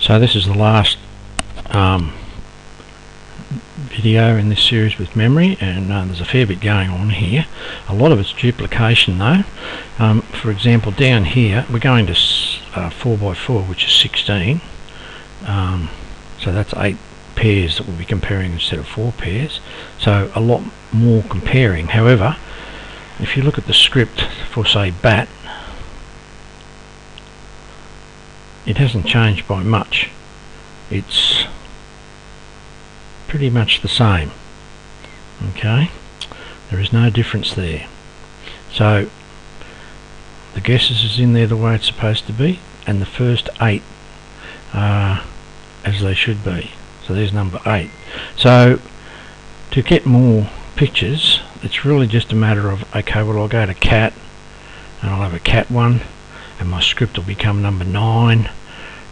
So this is the last video in this series with memory, and there's a fair bit going on here. A lot of it's duplication though. For example, down here we're going to 4x4, which is 16. So that's 8 pairs that we'll be comparing instead of 4 pairs. So a lot more comparing. However, if you look at the script for, say, BAT, it hasn't changed by much. It's pretty much the same. Okay, there is no difference there. So the guesses is in there the way it's supposed to be, and the first 8 are as they should be. So there's number 8. So to get more pictures, it's really just a matter of, okay, well, I'll go to cat and I'll have a cat one, and my script will become number 9,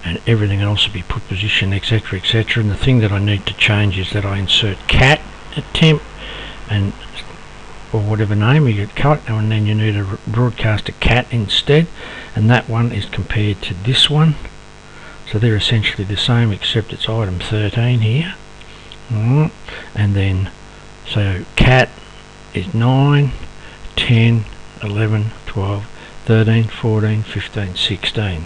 and everything else will be put position, etc, etc. And the thing that I need to change is that I insert cat at temp, and or whatever name you get cut, and then you need to broadcast a cat instead, and that one is compared to this one. So they're essentially the same, except it's item 13 here. And then so cat is 9, 10, 11, 12, 13, 14, 15, 16.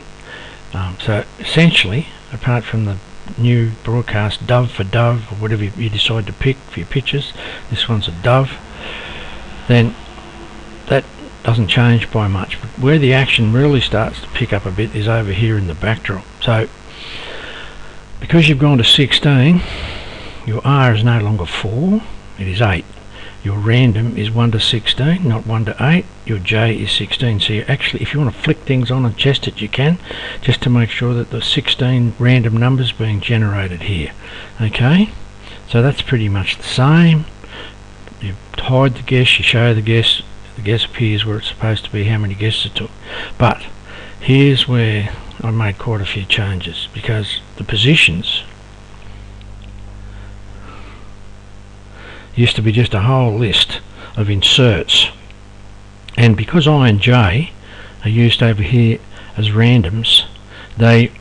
So essentially, apart from the new broadcast dove for dove, or whatever you decide to pick for your pictures, this one's a dove, then that doesn't change by much. But where the action really starts to pick up a bit is over here in the backdrop. So because you've gone to 16, your R is no longer 4, it is 8. Your random is 1 to 16, not 1 to 8. Your J is 16. So you actually, if you want to flick things on and test it, you can, just to make sure that the 16 random numbers being generated here. Okay, so that's pretty much the same. You hide the guess, you show the guess appears where it's supposed to be, how many guesses it took. But here's where I made quite a few changes, because the positions used to be just a whole list of inserts, and because I and J are used over here as randoms, they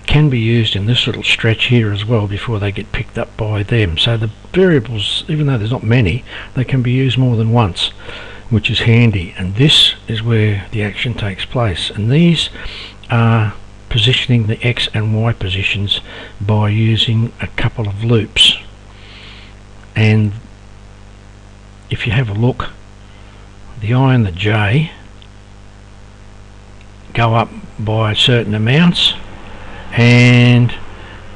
can be used in this little stretch here as well before they get picked up by them. So the variables, even though there's not many, they can be used more than once, which is handy. And this is where the action takes place, and these are positioning the X and Y positions by using a couple of loops. And if you have a look, the I and the J go up by certain amounts and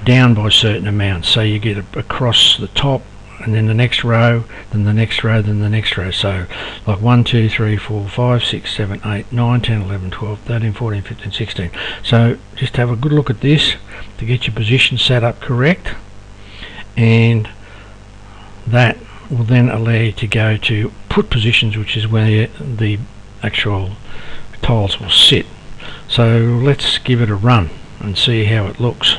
down by certain amounts. So you get across the top, and then the next row, then the next row, then the next row. So like 1, 2, 3, 4, 5, 6, 7, 8, 9, 10, 11, 12, 13, 14, 15, 16. So just have a good look at this to get your position set up correct, and that will then allow you to go to put positions, which is where the actual tiles will sit. So let's give it a run and see how it looks.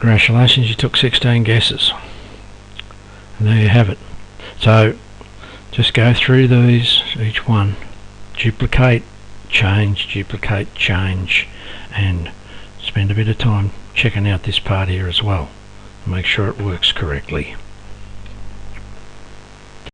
Congratulations, you took 16 guesses. And there you have it. So just go through these, each one, duplicate, change, and spend a bit of time checking out this part here as well. Make sure it works correctly.